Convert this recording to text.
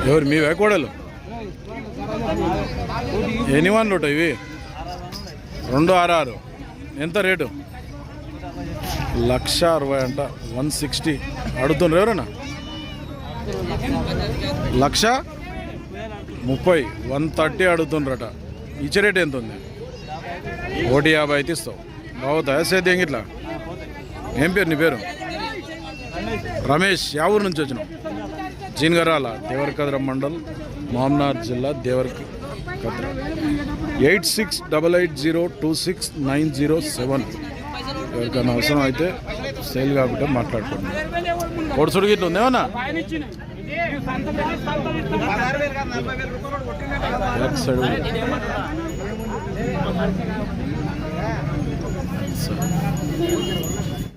ఎవరు మీ వేకోడలు ఎన్ని వన్లు ఉంటాయి ఇవి 266 ఎంత రేటు 1,60,000 అంట 160 అడుగుతుండ్రు ఎవరన్నా 1,30,000 130 అడుగుతుండ్రట ఇచ్చే రేట్ ఎంత ఉంది 150 అయితే ఇస్తావు బాగుతాయా సేద్యం ఇట్లా ఏం పేరు నీ పేరు రమేష్ యా ఊరు నుంచి వచ్చినావు జీన్గరాల దేవరకద్ర మండల్ మామ్నార్ జిల్లా దేవరకద్ర 8688026907 ఎవరికైనా అవసరం అయితే సేల్ కాకుండా మాట్లాడుకోండి పొడుసుడు గిట్ల ఉందేమన్నా బ్యాక్ సైడ్